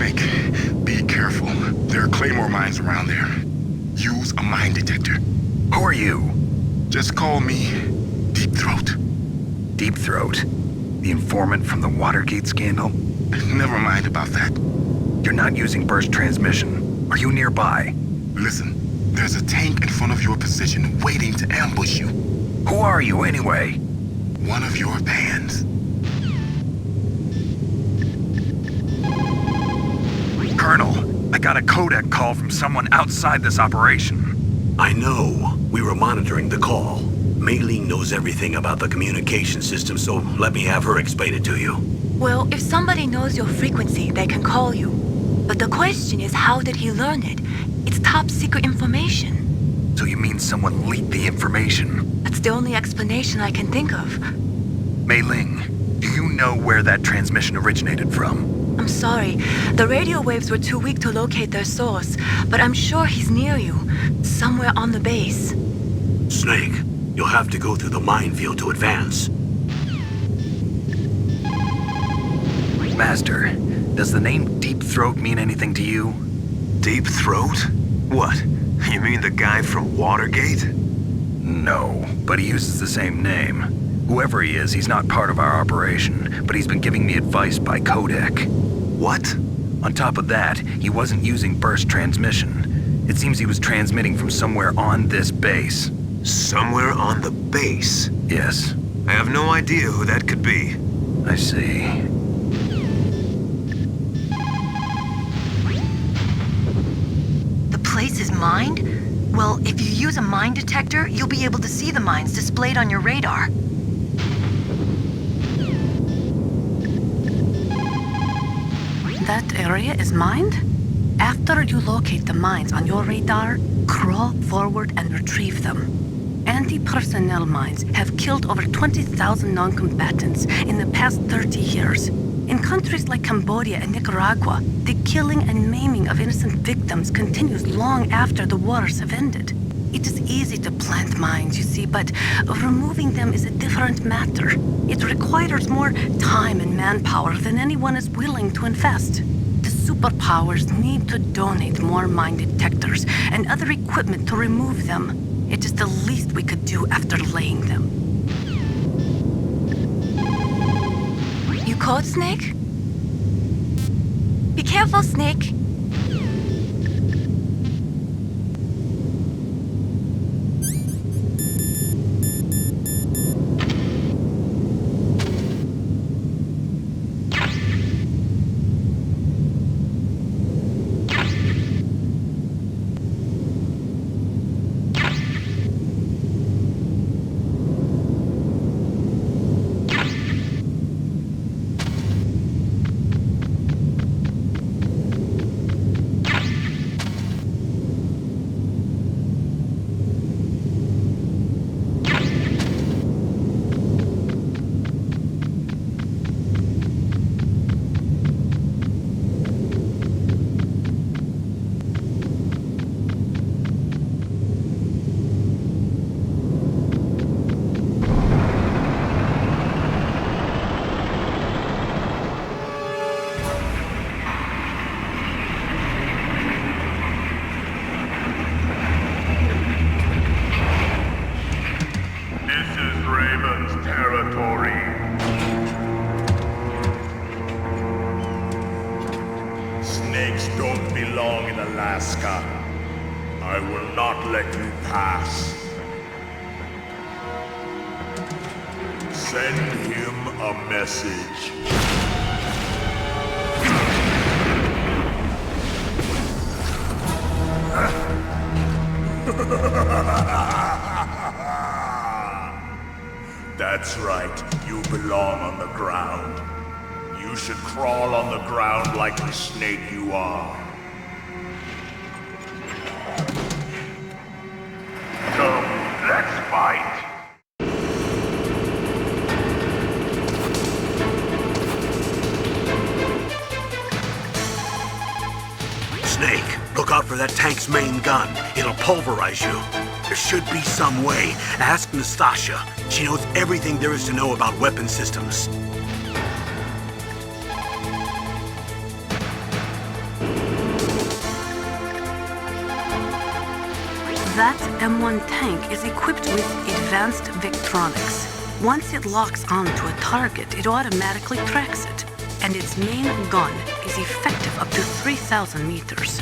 Snake, be careful. There are Claymore mines around there. Use a mine detector. Who are you? Just call me Deep Throat. Deep Throat? The informant from the Watergate scandal? Never mind about that. You're not using burst transmission. Are you nearby? Listen, there's a tank in front of your position waiting to ambush you. Who are you anyway? One of your bands. Colonel, I got a codec call from someone outside this operation. I know. We were monitoring the call. Mei Ling knows everything about the communication system, so let me have her explain it to you. Well, if somebody knows your frequency, they can call you. But the question is, how did he learn it? It's top secret information. So you mean someone leaked the information? That's the only explanation I can think of. Mei Ling, do you know where that transmission originated from? I'm sorry. The radio waves were too weak to locate their source, but I'm sure he's near you, somewhere on the base. Snake, you'll have to go through the minefield to advance. Master, does the name Deep Throat mean anything to you? Deep Throat? What? You mean the guy from Watergate? No, but he uses the same name. Whoever he is, he's not part of our operation, but he's been giving me advice by codec. What? On top of that, he wasn't using burst transmission. It seems he was transmitting from somewhere on this base. Somewhere on the base? Yes. I have no idea who that could be. I see. The place is mined? Well, if you use a mine detector, you'll be able to see the mines displayed on your radar. That area is mined? After you locate the mines on your radar, crawl forward and retrieve them. Anti-personnel mines have killed over 20,000 non-combatants in the past 30 years. In countries like Cambodia and Nicaragua, the killing and maiming of innocent victims continues long after the wars have ended. It is easy to plant mines, you see, but removing them is a different matter. It requires more time and manpower than anyone is willing to invest. The superpowers need to donate more mine detectors and other equipment to remove them. It is the least we could do after laying them. You caught Snake? Be careful, Snake. Snakes don't belong in Alaska. I will not let you pass. Send him a message. That's right, you belong on the ground. You should crawl on the ground like the snake you are. Come, let's fight! Snake, look out for that tank's main gun. It'll pulverize you. There should be some way. Ask Nastasha. She knows everything there is to know about weapon systems. That M1 tank is equipped with advanced Victronics. Once it locks onto a target, it automatically tracks it, and its main gun is effective up to 3,000 meters.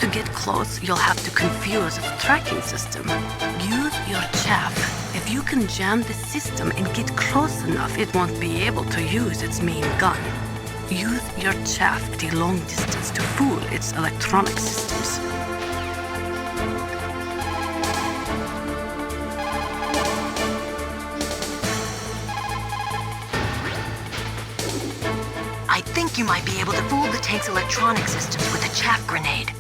To get close, you'll have to confuse its tracking system. Use your chaff. If you can jam the system and get close enough, it won't be able to use its main gun. Use your chaff at a long distance to fool its electronic systems. I think you might be able to fool the tank's electronic systems with a chaff grenade.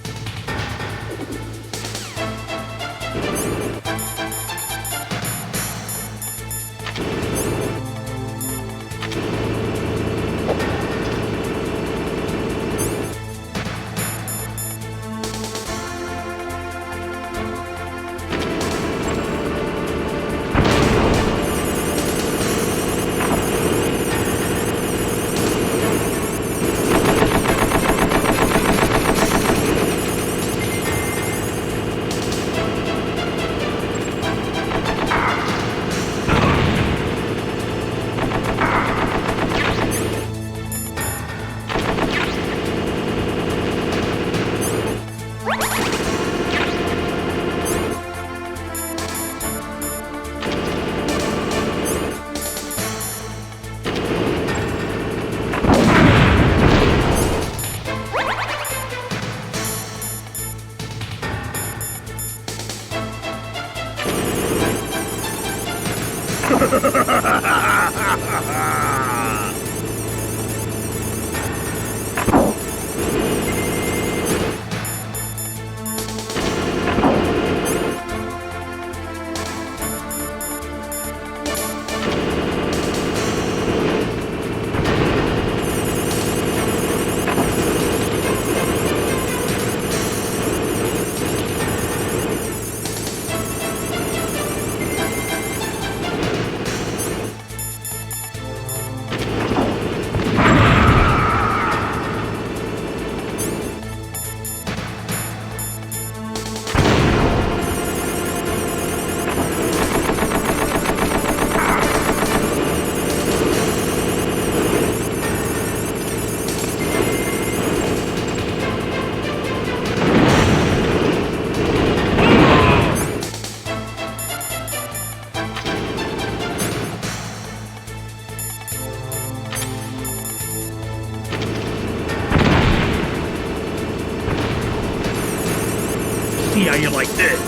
See how you like this?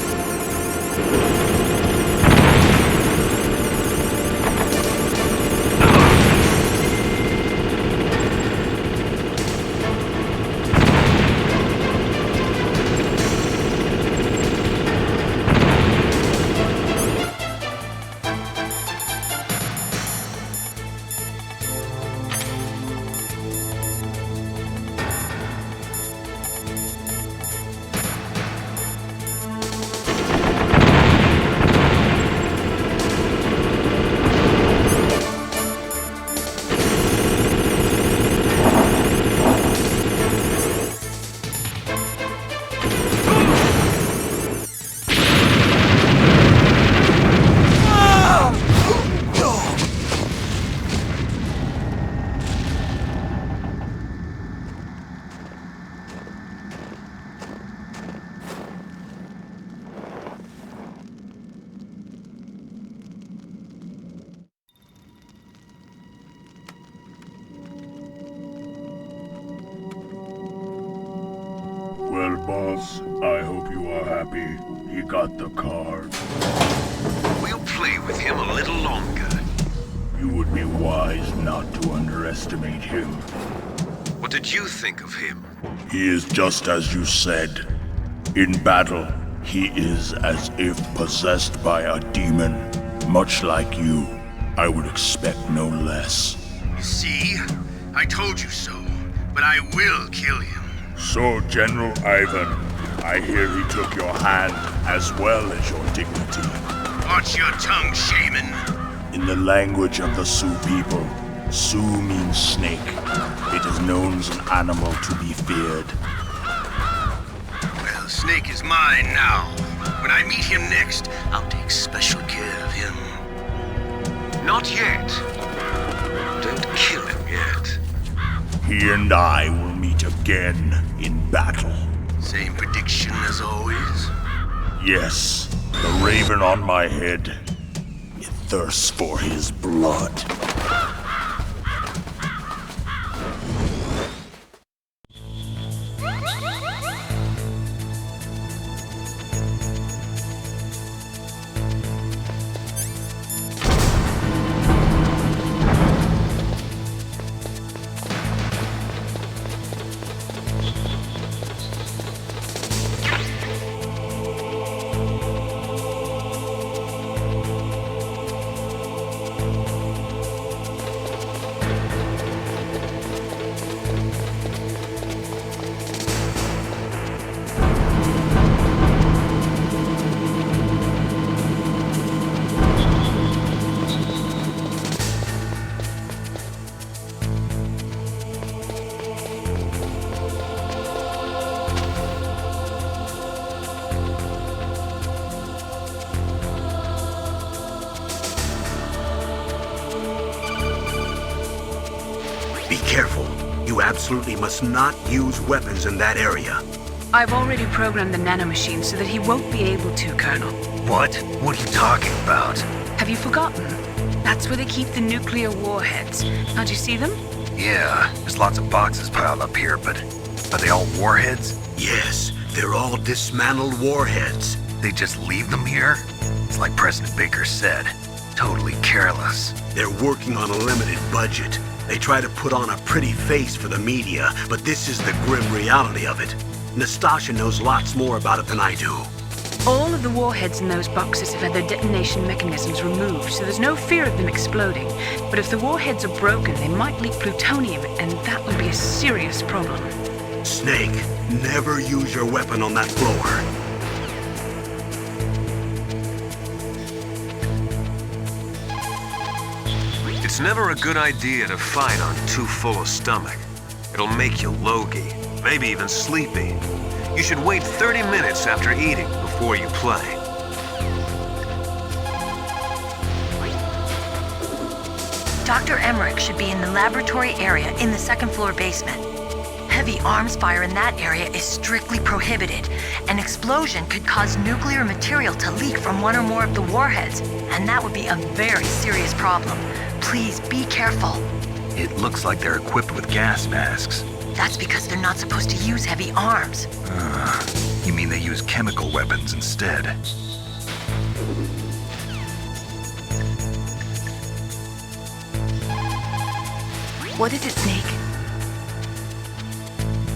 Well, boss, I hope you are happy. He got the card. We'll play with him a little longer. You would be wise not to underestimate him. What did you think of him? He is just as you said. In battle, he is as if possessed by a demon. Much like you, I would expect no less. You see? I told you so. But I will kill him. So, General Ivan, I hear he took your hand as well as your dignity. Watch your tongue, shaman. In the language of the Sioux people, Sioux means snake. It is known as an animal to be feared. Well, Snake is mine now. When I meet him next, I'll take special care of him. Not yet. Don't kill him yet. He and I will meet again in battle. Same prediction as always? Yes, the raven on my head. It thirsts for his blood. Be careful. You absolutely must not use weapons in that area. I've already programmed the nanomachine so that he won't be able to, Colonel. What? What are you talking about? Have you forgotten? That's where they keep the nuclear warheads. Can't you see them? Yeah, there's lots of boxes piled up here, but are they all warheads? Yes, they're all dismantled warheads. They just leave them here? It's like President Baker said. Totally careless. They're working on a limited budget. They try to put on a pretty face for the media, but this is the grim reality of it. Nastasha knows lots more about it than I do. All of the warheads in those boxes have had their detonation mechanisms removed, so there's no fear of them exploding. But if the warheads are broken, they might leak plutonium, and that would be a serious problem. Snake, never use your weapon on that floor. It's never a good idea to fight on too full a stomach. It'll make you logy, maybe even sleepy. You should wait 30 minutes after eating before you play. Dr. Emmerich should be in the laboratory area in the second floor basement. Heavy arms fire in that area is strictly prohibited. An explosion could cause nuclear material to leak from one or more of the warheads, and that would be a very serious problem. Please be careful. It looks like they're equipped with gas masks. That's because they're not supposed to use heavy arms. You mean they use chemical weapons instead? What is it, Snake?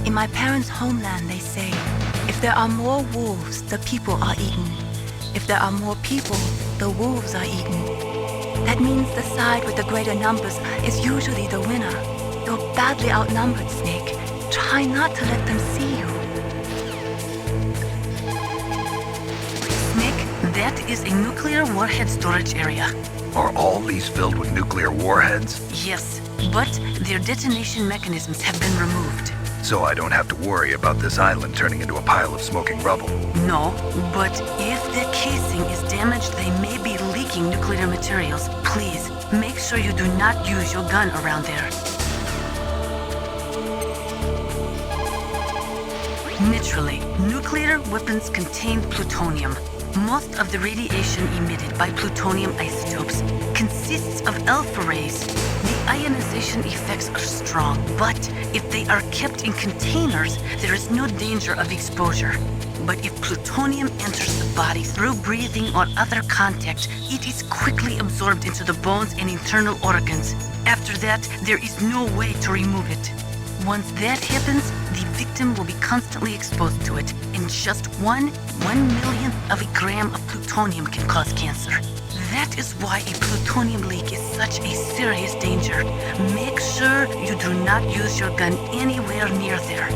In my parents' homeland, they say, if there are more wolves, the people are eaten. If there are more people, the wolves are eaten. That means the side with the greater numbers is usually the winner. You're badly outnumbered, Snake. Try not to let them see you. Snake, that is a nuclear warhead storage area. Are all these filled with nuclear warheads? Yes, but their detonation mechanisms have been removed. So I don't have to worry about this island turning into a pile of smoking rubble. No, but if the casing is damaged, they may be leaking nuclear materials. Please, make sure you do not use your gun around there. Naturally, nuclear weapons contain plutonium. Most of the radiation emitted by plutonium isotopes consists of alpha rays. The ionization effects are strong, but if they are kept in containers, there is no danger of exposure. But if plutonium enters the body through breathing or other contact, it is quickly absorbed into the bones and internal organs. After that, there is no way to remove it. Once that happens, the victim will be constantly exposed to it, and just 1/1,000,000th of a gram of plutonium can cause cancer. That is why a plutonium leak is such a serious danger. Make sure you do not use your gun anywhere near there.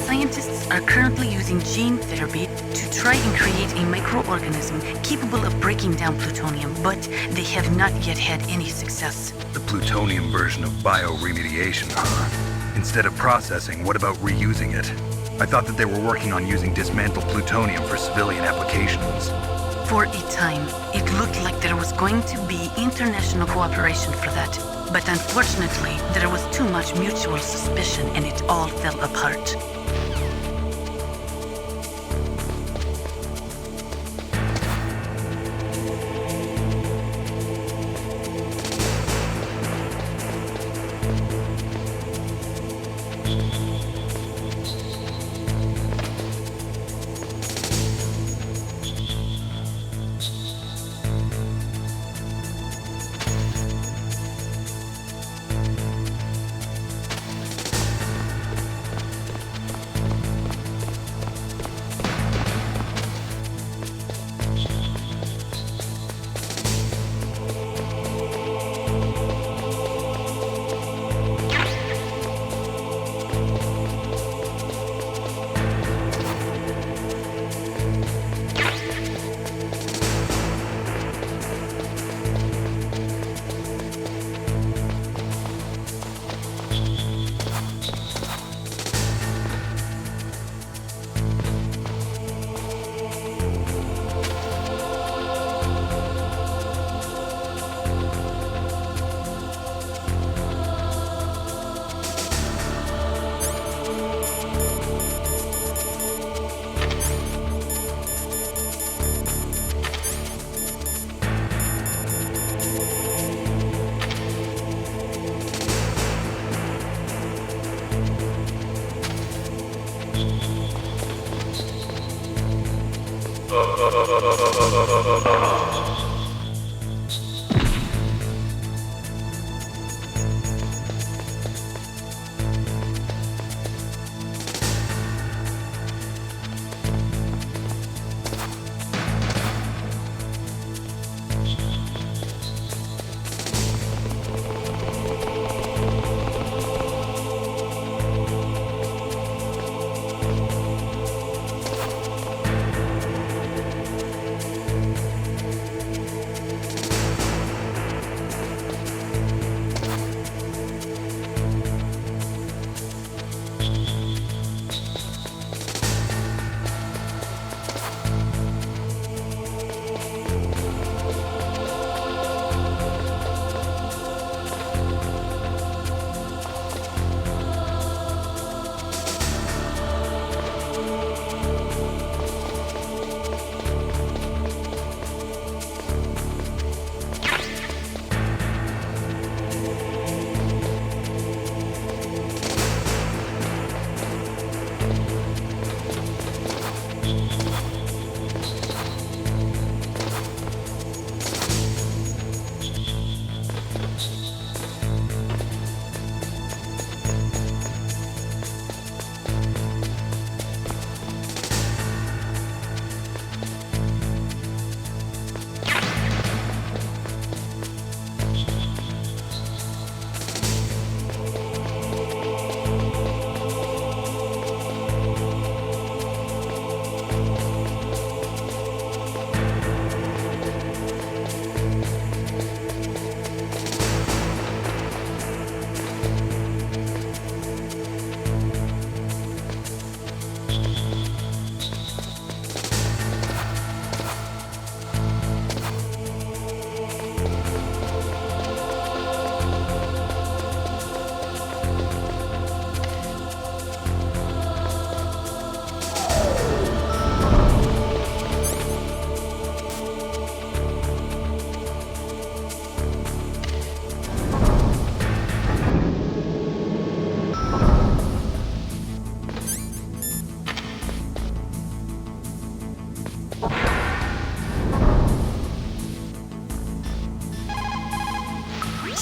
Scientists are currently using gene therapy to try and create a microorganism capable of breaking down plutonium, but they have not yet had any success. The plutonium version of bioremediation, huh? Instead of processing, what about reusing it? I thought that they were working on using dismantled plutonium for civilian applications. For a time, it looked like there was going to be international cooperation for that. But unfortunately, there was too much mutual suspicion and it all fell apart.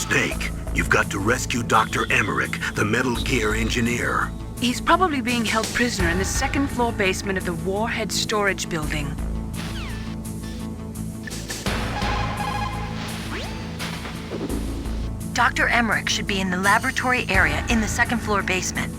Snake, you've got to rescue Dr. Emmerich, the Metal Gear engineer. He's probably being held prisoner in the second-floor basement of the Warhead Storage Building. Dr. Emmerich should be in the laboratory area in the second-floor basement.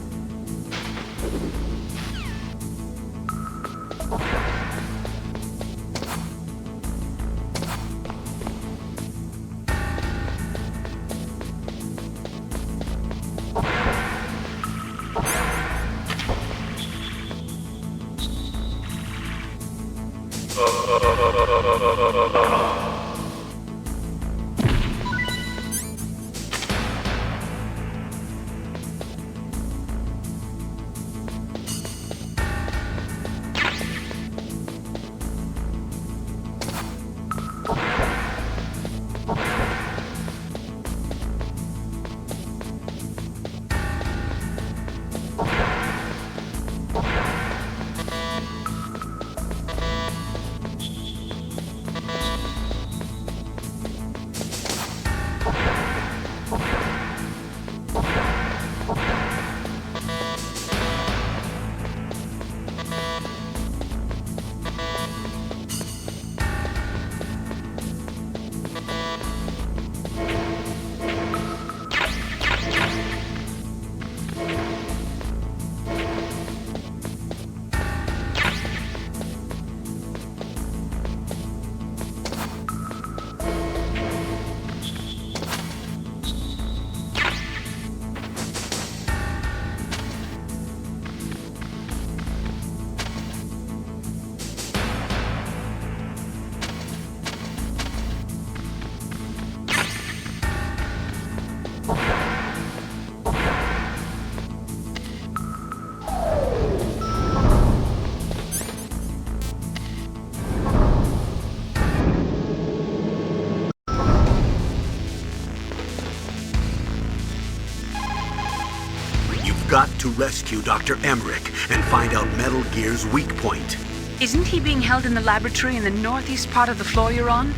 got to rescue Dr. Emmerich and find out Metal Gear's weak point. Isn't he being held in the laboratory in the northeast part of the floor you're on?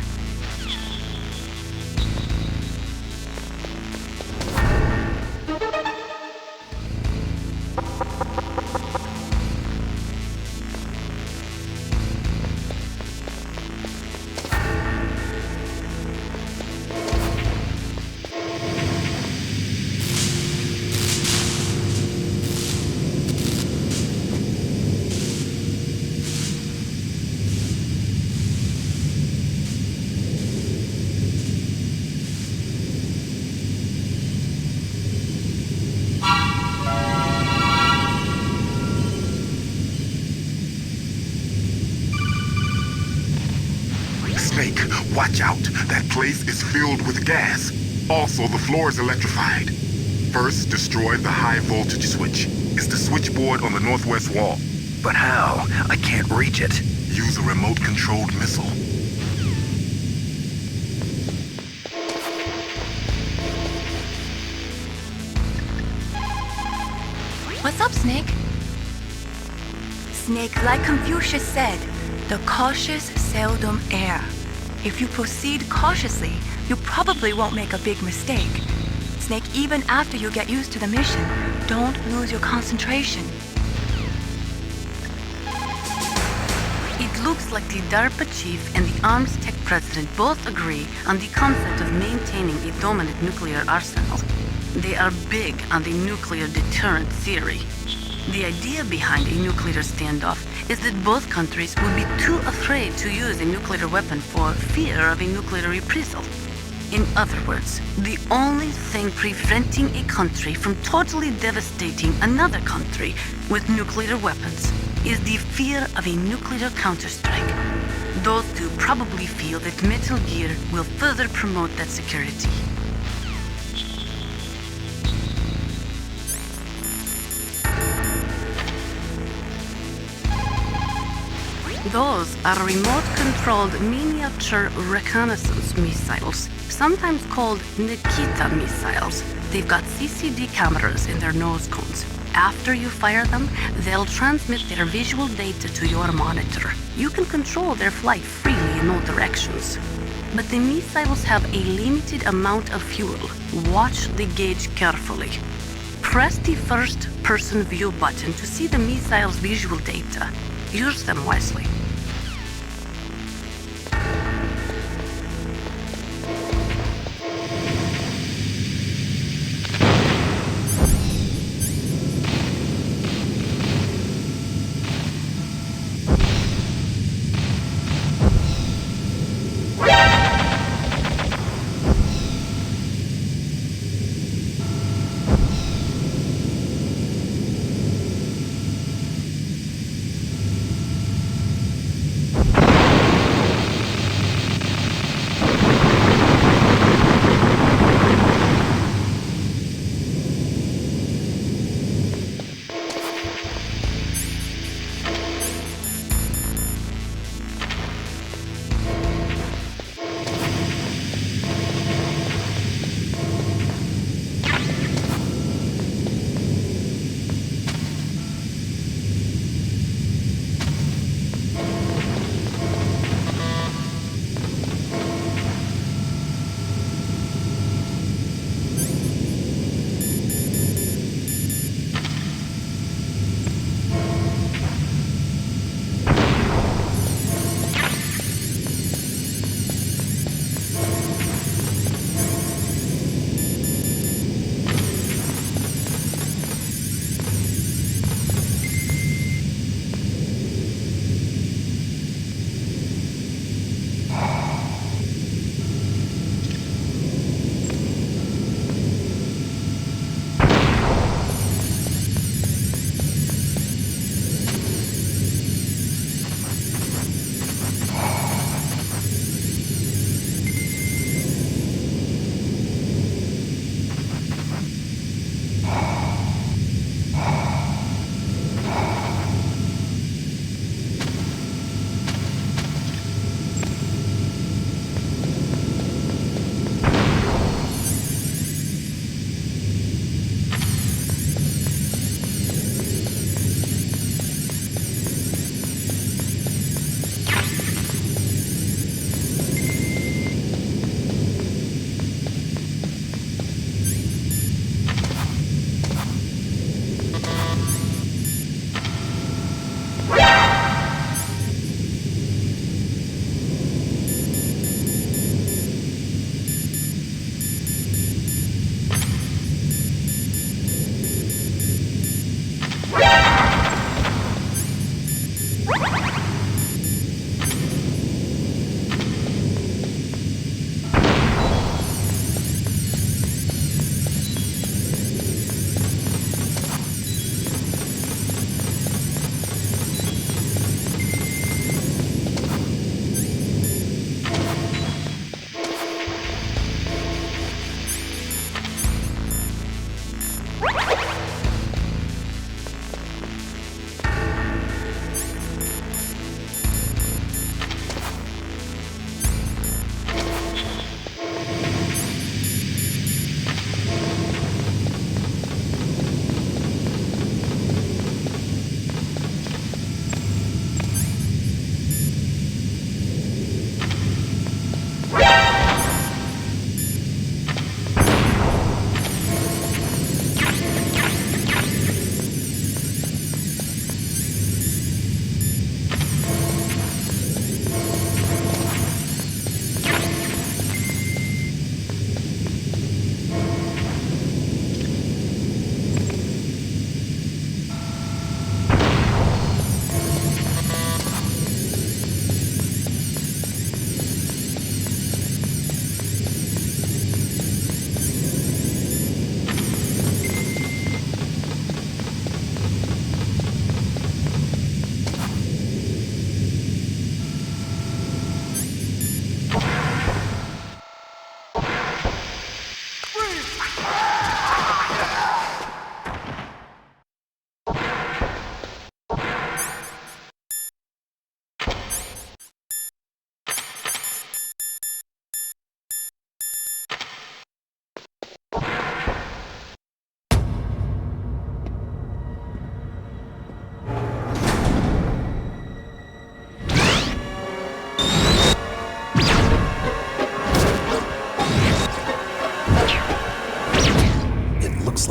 Snake, watch out. That place is filled with gas. Also, the floor is electrified. First, destroy the high voltage switch. It's the switchboard on the northwest wall. But how? I can't reach it. Use a remote-controlled missile. What's up, Snake? Snake, like Confucius said, the cautious seldom err. If you proceed cautiously, you probably won't make a big mistake. Snake, even after you get used to the mission, don't lose your concentration. It looks like the DARPA chief and the arms tech president both agree on the concept of maintaining a dominant nuclear arsenal. They are big on the nuclear deterrent theory. The idea behind a nuclear standoff is that both countries would be too afraid to use a nuclear weapon for fear of a nuclear reprisal. In other words, the only thing preventing a country from totally devastating another country with nuclear weapons is the fear of a nuclear counterstrike. Those two probably feel that Metal Gear will further promote that security. Those are remote-controlled miniature reconnaissance missiles, sometimes called Nikita missiles. They've got CCD cameras in their nose cones. After you fire them, they'll transmit their visual data to your monitor. You can control their flight freely in all directions. But the missiles have a limited amount of fuel. Watch the gauge carefully. Press the first-person view button to see the missile's visual data. Use them wisely.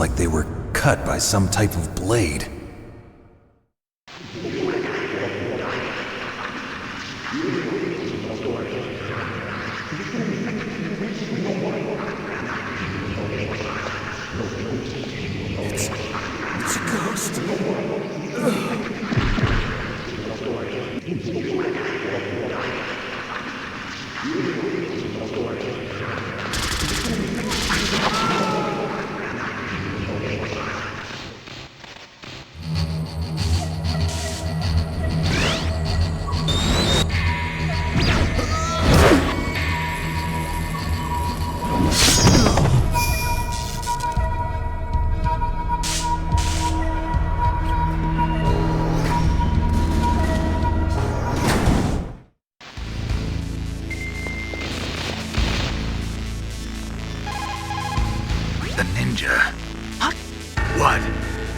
like they were cut by some type of blade. It's a ghost. The ninja. What?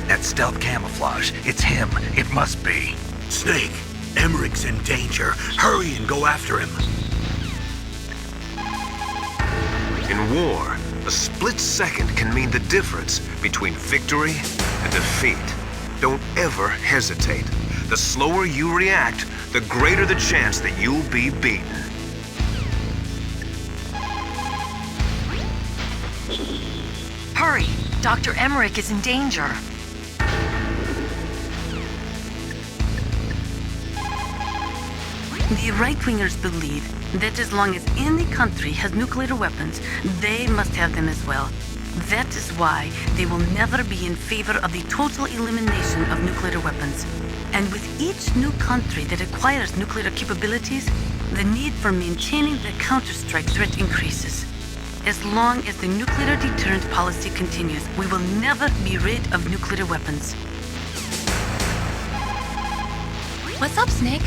That stealth camouflage. It's him. It must be. Snake, Emmerich's in danger. Hurry and go after him. In war, a split second can mean the difference between victory and defeat. Don't ever hesitate. The slower you react, the greater the chance that you'll be beaten. Hurry! Dr. Emmerich is in danger. The right-wingers believe that as long as any country has nuclear weapons, they must have them as well. That is why they will never be in favor of the total elimination of nuclear weapons. And with each new country that acquires nuclear capabilities, the need for maintaining the counter-strike threat increases. As long as the nuclear deterrent policy continues, we will never be rid of nuclear weapons. What's up, Snake?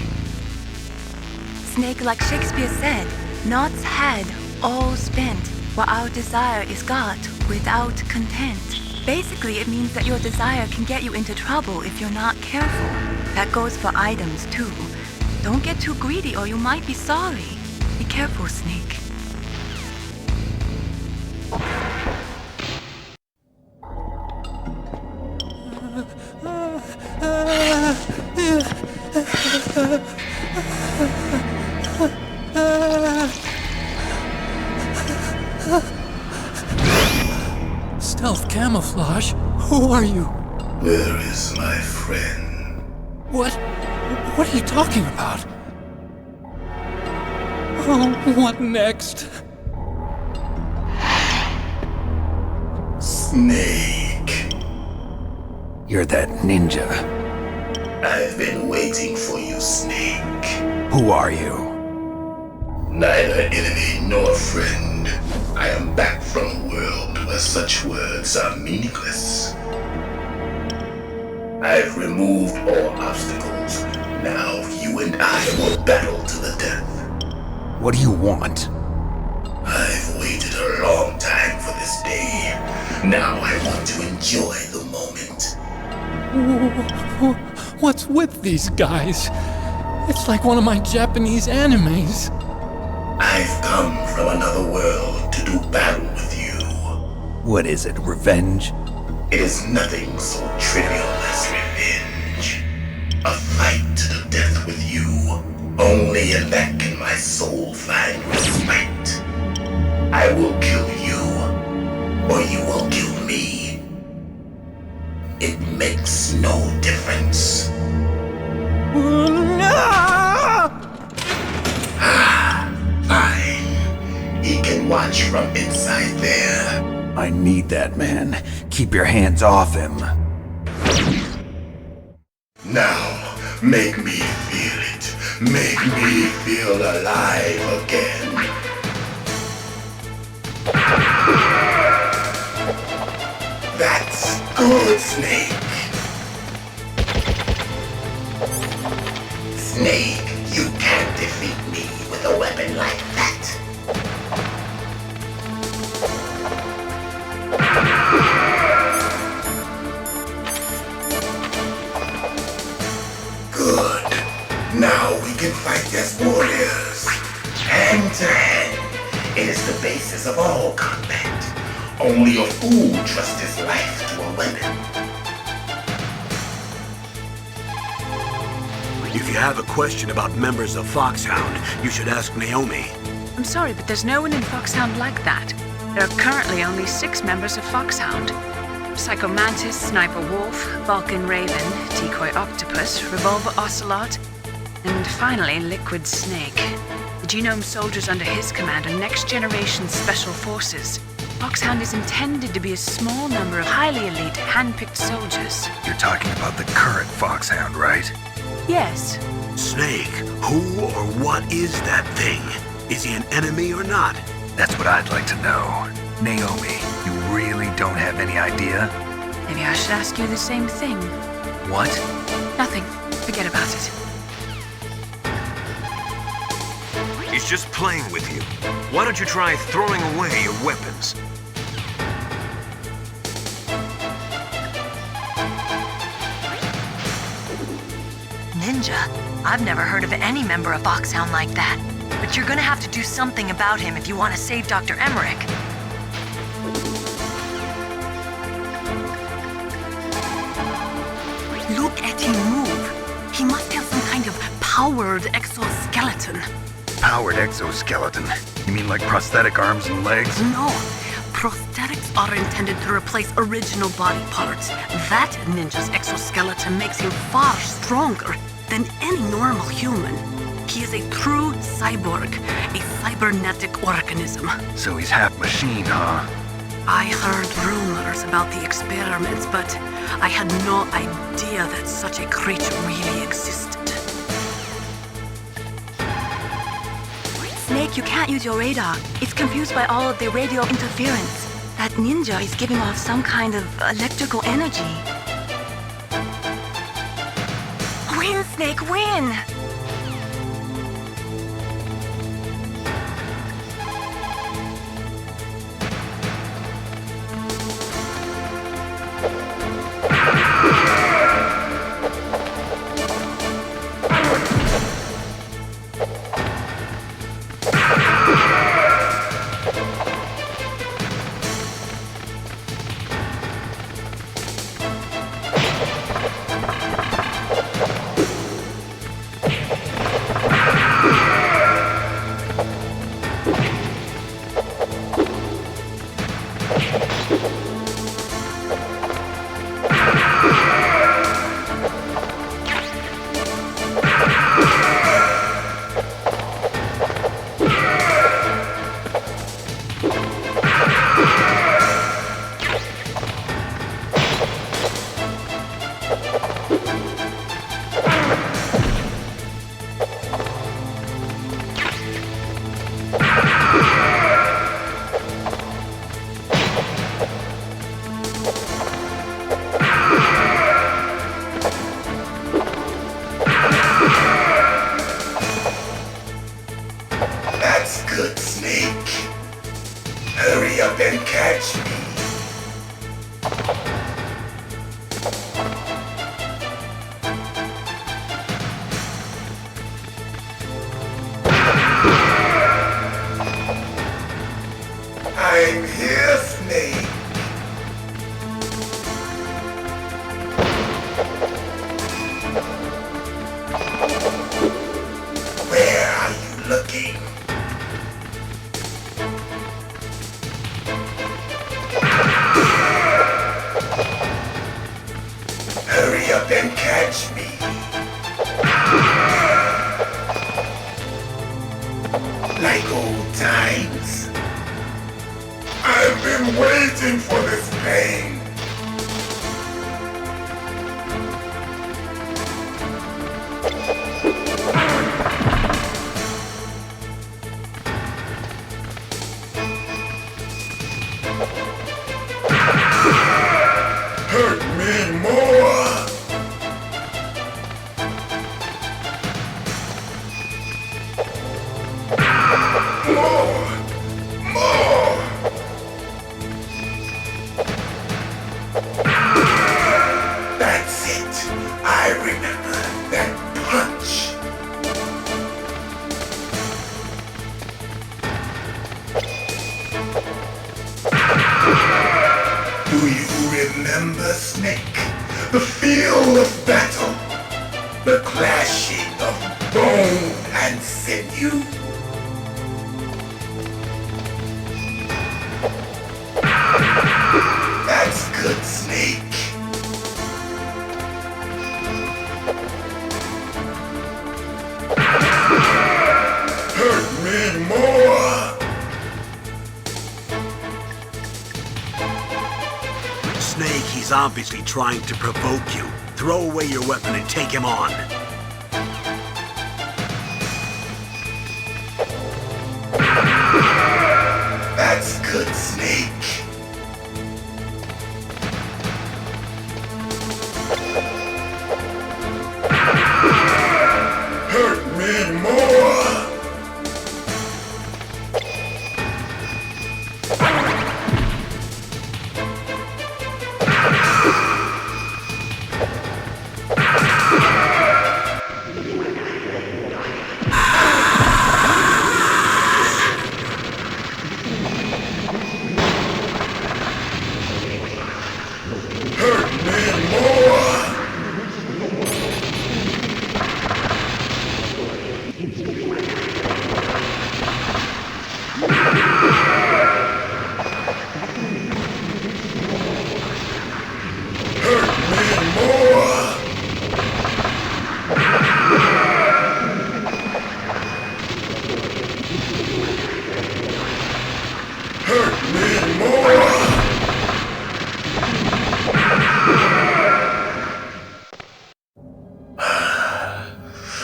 Snake, like Shakespeare said, naught's had, all spent, while our desire is got without content. Basically, it means that your desire can get you into trouble if you're not careful. That goes for items, too. Don't get too greedy or you might be sorry. Be careful, Snake. Stealth camouflage? Who are you? Where is my friend? What are you talking about? Oh, what next? Snake. You're that ninja. I've been waiting for you, Snake. Who are you? Neither enemy nor friend. I am back from a world where such words are meaningless. I've removed all obstacles. Now you and I will battle to the death. What do you want? I've waited a long time for this day. Now I want to enjoy the moment. What's with these guys? It's like one of my Japanese animes. I've come from another world to do battle with you. What is it, revenge? It is nothing so trivial as revenge. A fight to the death with you. Only in that can my soul find respite. I will kill you, or you will kill me. It makes no difference. Fine. He can watch from inside there. I need that man. Keep your hands off him. Now, make me feel it. Make me feel alive again. That's good, Snake. Snake, you can't defeat me with a weapon like that. Good. Now we can fight as warriors. Hand to hand. It is the basis of all combat. Only a fool trusts his life to a weapon. If you have a question about members of Foxhound, you should ask Naomi. I'm sorry, but there's no one in Foxhound like that. There are currently only 6 members of Foxhound. Psycho Mantis, Sniper Wolf, Vulcan Raven, Decoy Octopus, Revolver Ocelot, and finally Liquid Snake. The genome soldiers under his command are next-generation special forces. Foxhound is intended to be a small number of highly elite, hand-picked soldiers. You're talking about the current Foxhound, right? Yes. Snake, who or what is that thing? Is he an enemy or not? That's what I'd like to know. Naomi, you really don't have any idea? Maybe I should ask you the same thing. What? Nothing. Forget about it. He's just playing with you. Why don't you try throwing away your weapons? Ninja? I've never heard of any member of Foxhound like that. But you're gonna have to do something about him if you want to save Dr. Emmerich. Look at him move. He must have some kind of powered exoskeleton. Powered exoskeleton? You mean like prosthetic arms and legs? No. Prosthetics are intended to replace original body parts. That ninja's exoskeleton makes him far stronger than any normal human. He is a true cyborg, a cybernetic organism. So he's half machine, huh? I heard rumors about the experiments, but I had no idea that such a creature really existed. Snake, you can't use your radar. It's confused by all of the radio interference. That ninja is giving off some kind of electrical energy. Win, Snake, win! That's good, Snake. Hurry up and catch me. I'm here, Snake. Where are you looking? Hurry up and catch me. Like old times. I've been waiting for this pain. Hurt me more. More. Do you remember, Snake? The feel of battle. The clashing of bone and sinew. That's good, Snake. Hurt me more. Snake, he's obviously trying to provoke you. Throw away your weapon and take him on. That's good, Snake. Hurt me more.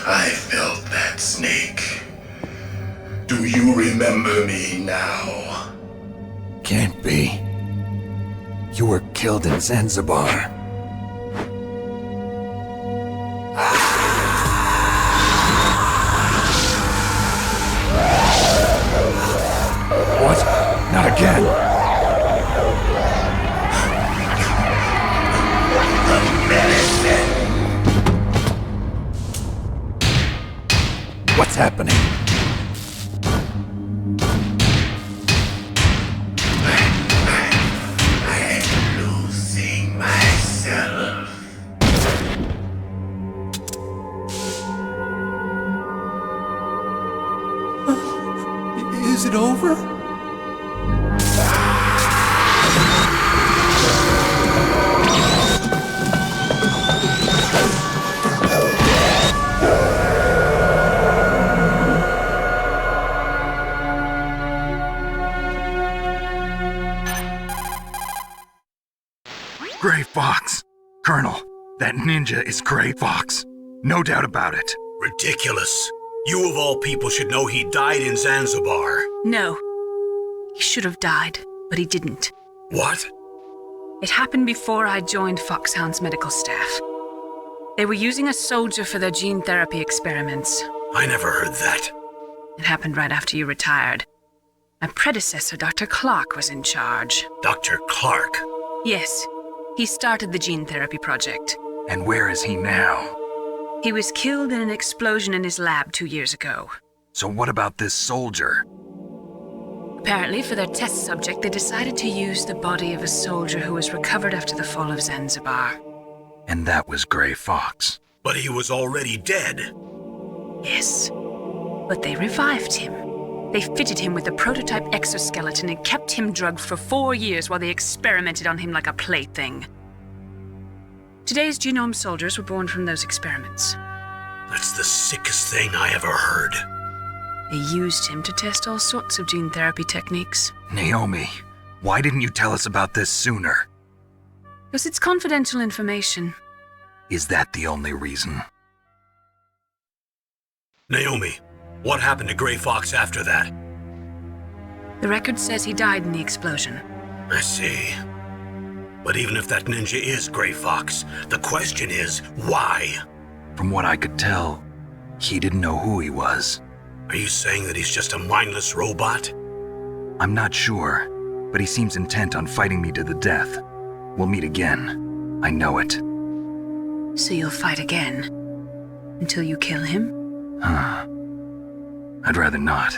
I felt that, Snake. Do you remember me now? Can't be. You were killed in Zanzibar. What? Not again. What's happening? I'm losing myself. Is it over? Gray Fox. Colonel, that ninja is Gray Fox. No doubt about it. Ridiculous. You of all people should know he died in Zanzibar. No. He should have died, but he didn't. What? It happened before I joined Foxhound's medical staff. They were using a soldier for their gene therapy experiments. I never heard that. It happened right after you retired. My predecessor, Dr. Clark, was in charge. Dr. Clark? Yes. He started the gene therapy project. And where is he now? He was killed in an explosion in his lab 2 years ago. So what about this soldier? Apparently, for their test subject, they decided to use the body of a soldier who was recovered after the fall of Zanzibar. And that was Gray Fox. But he was already dead. Yes. But they revived him. They fitted him with a prototype exoskeleton and kept him drugged for 4 years while they experimented on him like a plaything. Today's genome soldiers were born from those experiments. That's the sickest thing I ever heard. They used him to test all sorts of gene therapy techniques. Naomi, why didn't you tell us about this sooner? Because it's confidential information. Is that the only reason? Naomi, what happened to Gray Fox after that? The record says he died in the explosion. I see. But even if that ninja is Gray Fox, the question is, why? From what I could tell, he didn't know who he was. Are you saying that he's just a mindless robot? I'm not sure, but he seems intent on fighting me to the death. We'll meet again. I know it. So you'll fight again? Until you kill him? Huh. I'd rather not.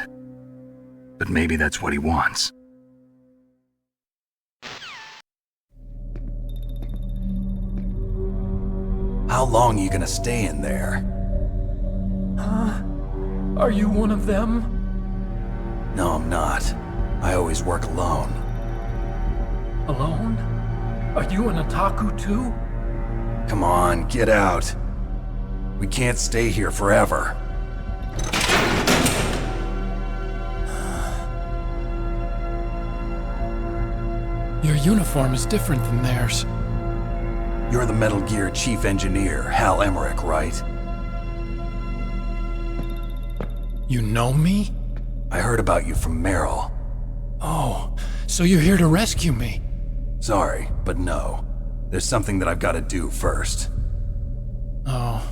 But maybe that's what he wants. How long are you gonna stay in there? Huh? Are you one of them? No, I'm not. I always work alone. Alone? Are you an otaku too? Come on, get out. We can't stay here forever. Your uniform is different than theirs. You're the Metal Gear Chief Engineer, Hal Emmerich, right? You know me? I heard about you from Meryl. Oh, so you're here to rescue me? Sorry, but no. There's something that I've got to do first. Oh,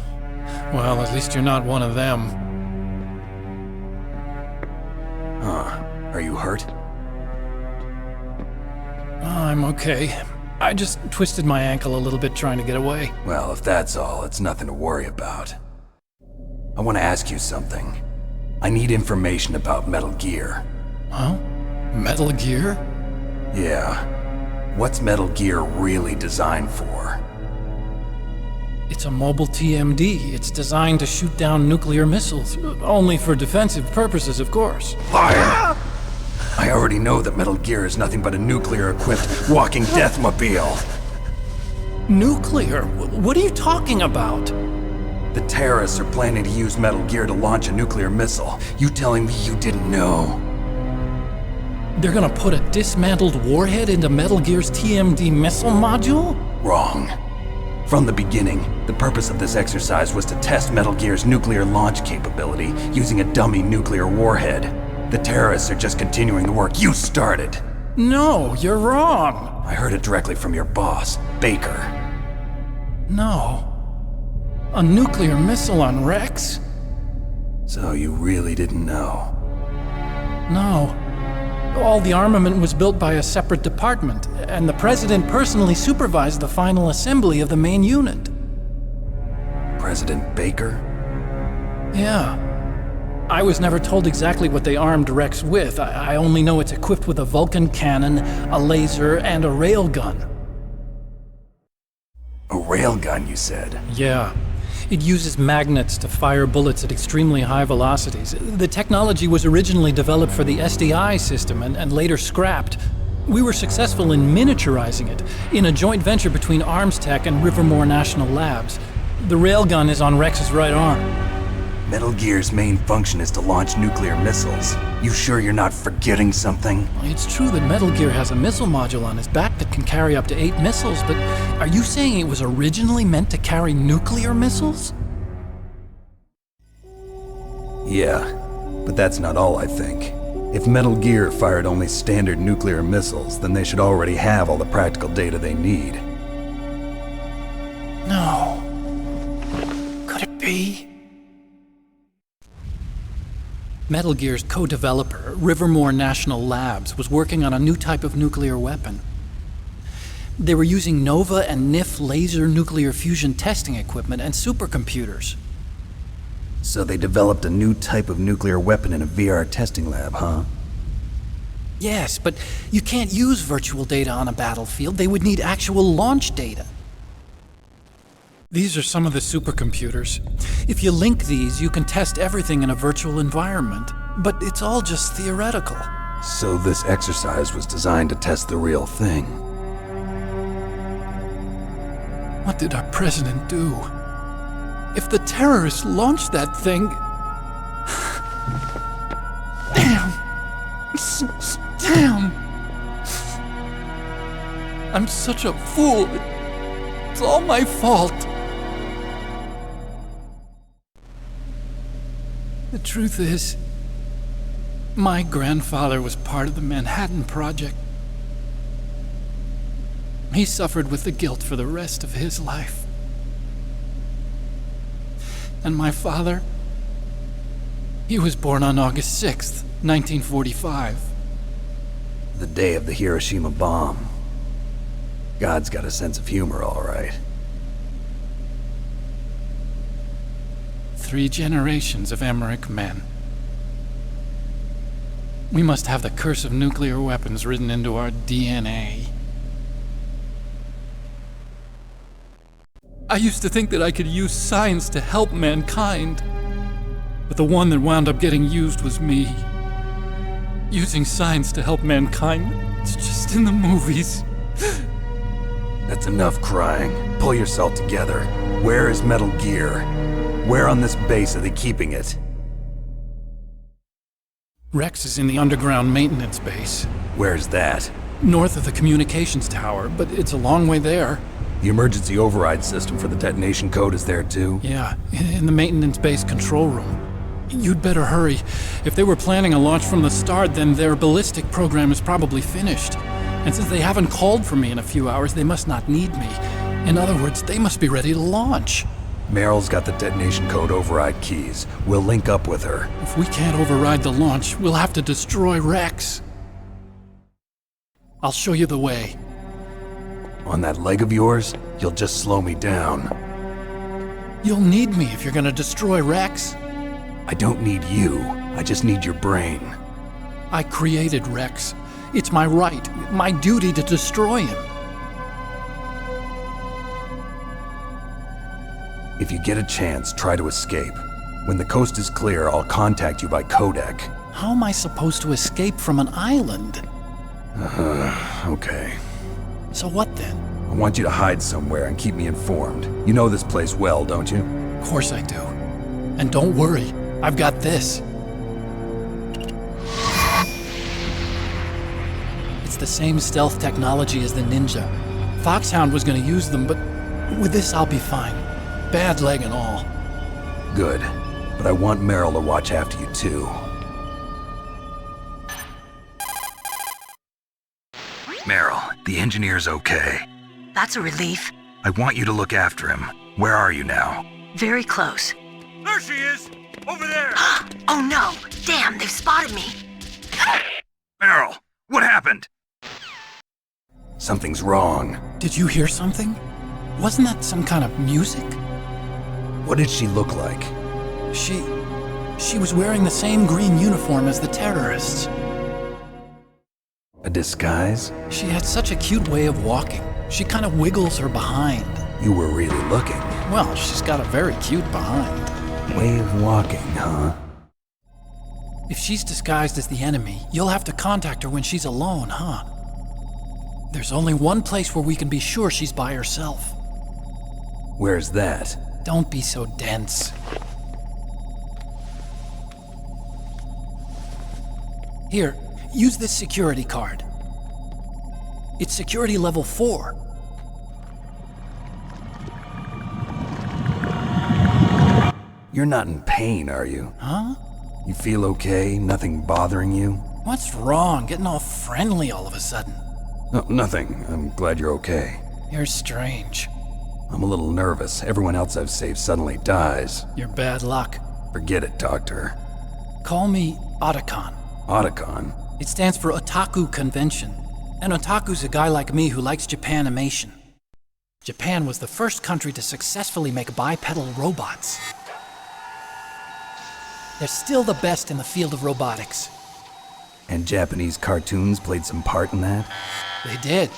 well, at least you're not one of them. Huh. Are you hurt? I'm okay. I just twisted my ankle a little bit trying to get away. Well, if that's all, it's nothing to worry about. I want to ask you something. I need information about Metal Gear. Huh? Metal Gear? Yeah. What's Metal Gear really designed for? It's a mobile TMD. It's designed to shoot down nuclear missiles. Only for defensive purposes, of course. Liar! I already know that Metal Gear is nothing but a nuclear-equipped walking deathmobile. Nuclear? What are you talking about? The terrorists are planning to use Metal Gear to launch a nuclear missile. You telling me you didn't know? They're gonna put a dismantled warhead into Metal Gear's TMD missile module? Wrong. From the beginning, the purpose of this exercise was to test Metal Gear's nuclear launch capability using a dummy nuclear warhead. The terrorists are just continuing the work you started. No, you're wrong. I heard it directly from your boss, Baker. No. A nuclear missile on Rex? So you really didn't know? No. All the armament was built by a separate department, and the President personally supervised the final assembly of the main unit. President Baker? Yeah. I was never told exactly what they armed Rex with. I only know it's equipped with a Vulcan cannon, a laser, and a railgun. A railgun, you said? Yeah. It uses magnets to fire bullets at extremely high velocities. The technology was originally developed for the SDI system and later scrapped. We were successful in miniaturizing it in a joint venture between Armstech and Rivermore National Labs. The railgun is on Rex's right arm. Metal Gear's main function is to launch nuclear missiles. You sure you're not forgetting something? It's true that Metal Gear has a missile module on his back that can carry up to 8 missiles, but are you saying it was originally meant to carry nuclear missiles? Yeah, but that's not all, I think. If Metal Gear fired only standard nuclear missiles, then they should already have all the practical data they need. No. Could it be? Metal Gear's co-developer, Rivermore National Labs, was working on a new type of nuclear weapon. They were using NOVA and NIF laser nuclear fusion testing equipment and supercomputers. So they developed a new type of nuclear weapon in a VR testing lab, huh? Yes, but you can't use virtual data on a battlefield. They would need actual launch data. These are some of the supercomputers. If you link these, you can test everything in a virtual environment. But it's all just theoretical. So this exercise was designed to test the real thing. What did our president do? If the terrorists launched that thing... Damn! Damn! I'm such a fool. It's all my fault. The truth is, my grandfather was part of the Manhattan Project. He suffered with the guilt for the rest of his life. And my father, he was born on August 6th, 1945. The day of the Hiroshima bomb. God's got a sense of humor, all right. 3 generations of Emmerich men. We must have the curse of nuclear weapons written into our DNA. I used to think that I could use science to help mankind. But the one that wound up getting used was me. Using science to help mankind, it's just in the movies. That's enough crying. Pull yourself together. Where is Metal Gear? Where on this base are they keeping it? Rex is in the underground maintenance base. Where's that? North of the communications tower, but it's a long way there. The emergency override system for the detonation code is there too? Yeah, in the maintenance base control room. You'd better hurry. If they were planning a launch from the start, then their ballistic program is probably finished. And since they haven't called for me in a few hours, they must not need me. In other words, they must be ready to launch. Meryl's got the detonation code override keys. We'll link up with her. If we can't override the launch, we'll have to destroy Rex. I'll show you the way. On that leg of yours, you'll just slow me down. You'll need me if you're gonna destroy Rex. I don't need you. I just need your brain. I created Rex. It's my right, my duty to destroy him. If you get a chance, try to escape. When the coast is clear, I'll contact you by codec. How am I supposed to escape from an island? Okay. So what then? I want you to hide somewhere and keep me informed. You know this place well, don't you? Of course I do. And don't worry, I've got this. It's the same stealth technology as the Ninja. Foxhound was gonna use them, but with this I'll be fine. Bad leg and all. Good. But I want Meryl to watch after you too. Meryl, the engineer's okay. That's a relief. I want you to look after him. Where are you now? Very close. There she is! Over there! Oh no! Damn, they've spotted me! Meryl, what happened? Something's wrong. Did you hear something? Wasn't that some kind of music? What did she look like? She was wearing the same green uniform as the terrorists. A disguise? She had such a cute way of walking. She kind of wiggles her behind. You were really looking. Well, she's got a very cute behind. Way of walking, huh? If she's disguised as the enemy, you'll have to contact her when she's alone, huh? There's only one place where we can be sure she's by herself. Where's that? Don't be so dense. Here, use this security card. It's security level 4. You're not in pain, are you? Huh? You feel okay? Nothing bothering you? What's wrong? Getting all friendly all of a sudden. No, nothing. I'm glad you're okay. You're strange. I'm a little nervous. Everyone else I've saved suddenly dies. You're bad luck. Forget it, Doctor. Call me Otacon. Otacon? It stands for Otaku Convention. An otaku's a guy like me who likes Japanimation. Japan was the first country to successfully make bipedal robots. They're still the best in the field of robotics. And Japanese cartoons played some part in that? They did.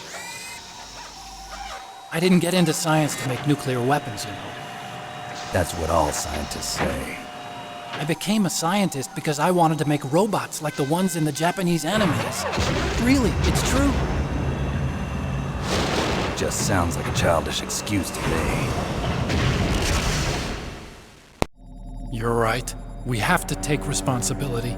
I didn't get into science to make nuclear weapons, you know. That's what all scientists say. I became a scientist because I wanted to make robots like the ones in the Japanese animes. Really, it's true. Just sounds like a childish excuse to me. You're right. We have to take responsibility.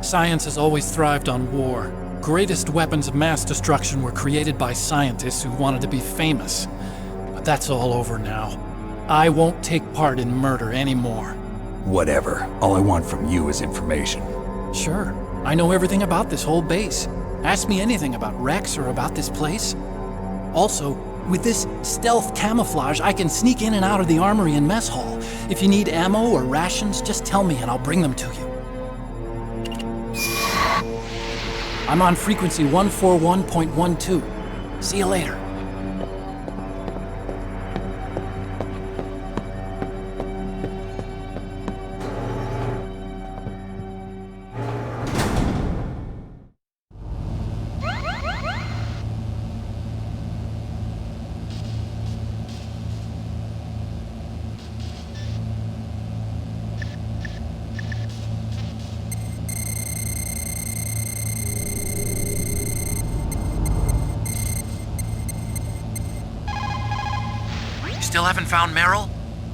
Science has always thrived on war. Greatest weapons of mass destruction were created by scientists who wanted to be famous. But that's all over now. I won't take part in murder anymore. Whatever. All I want from you is information. Sure. I know everything about this whole base. Ask me anything about Rex or about this place. Also, with this stealth camouflage, I can sneak in and out of the armory and mess hall. If you need ammo or rations, just tell me and I'll bring them to you. I'm on frequency 141.12. See you later. still haven't found Meryl?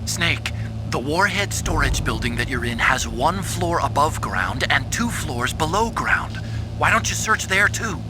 Snake, the warhead storage building that you're in has 1 floor above ground and 2 floors below ground. Why don't you search there too?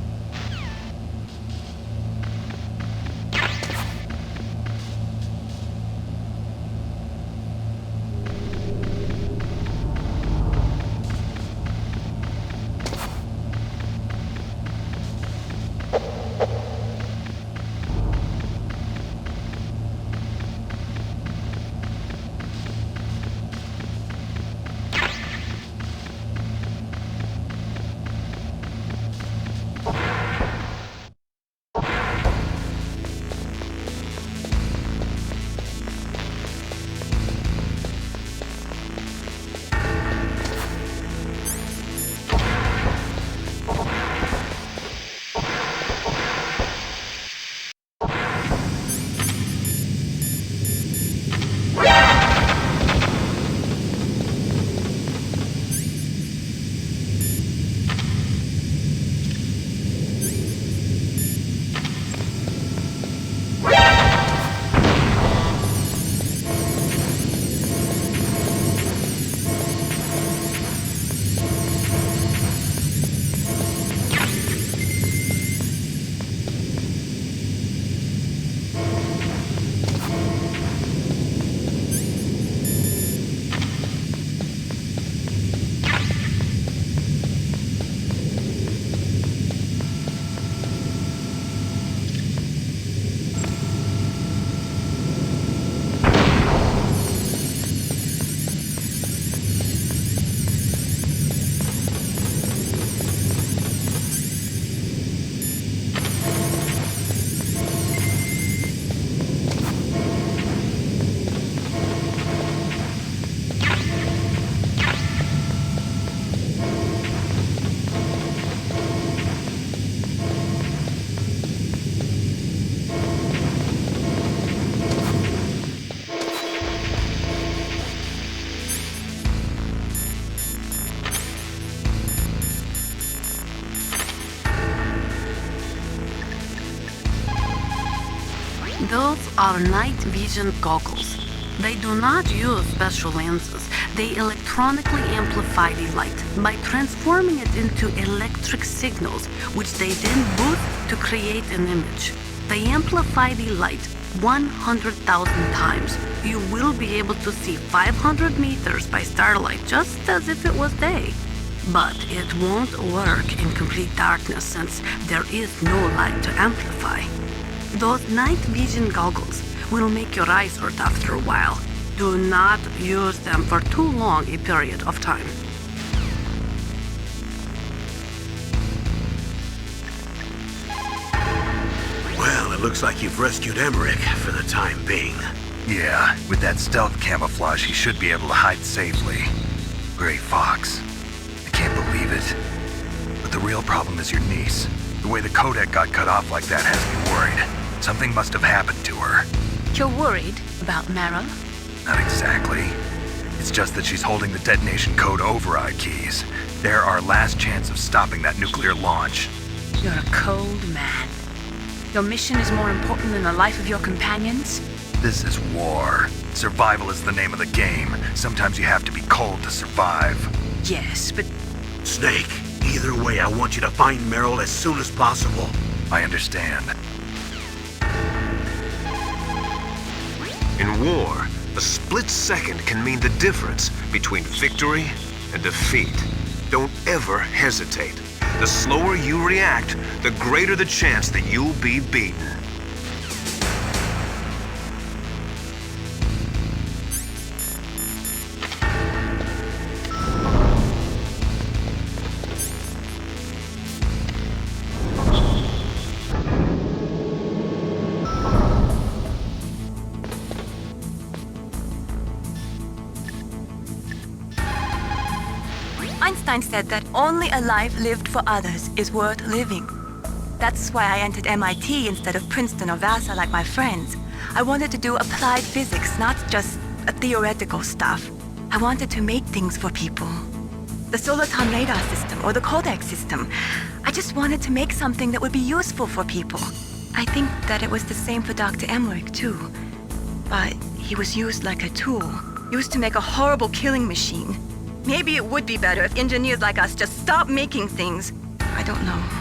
Those are night vision goggles. They do not use special lenses. They electronically amplify the light by transforming it into electric signals, which they then boost to create an image. They amplify the light 100,000 times. You will be able to see 500 meters by starlight, just as if it was day. But it won't work in complete darkness since there is no light to amplify. Those night vision goggles will make your eyes hurt after a while. Do not use them for too long a period of time. Well, it looks like you've rescued Emmerich for the time being. Yeah, with that stealth camouflage, he should be able to hide safely. Great Fox. I can't believe it. But the real problem is your niece. The way the codec got cut off like that has me worried. Something must have happened to her. You're worried about Meryl? Not exactly. It's just that she's holding the detonation code override keys. They're our last chance of stopping that nuclear launch. You're a cold man. Your mission is more important than the life of your companions? This is war. Survival is the name of the game. Sometimes you have to be cold to survive. Yes, but... Snake, either way, I want you to find Meryl as soon as possible. I understand. In war, a split second can mean the difference between victory and defeat. Don't ever hesitate. The slower you react, the greater the chance that you'll be beaten. Einstein said that only a life lived for others is worth living. That's why I entered MIT instead of Princeton or Vassar like my friends. I wanted to do applied physics, not just theoretical stuff. I wanted to make things for people. The Soliton radar system or the codec system. I just wanted to make something that would be useful for people. I think that it was the same for Dr. Emmerich, too. But he was used like a tool, used to make a horrible killing machine. Maybe it would be better if engineers like us just stopped making things. I don't know.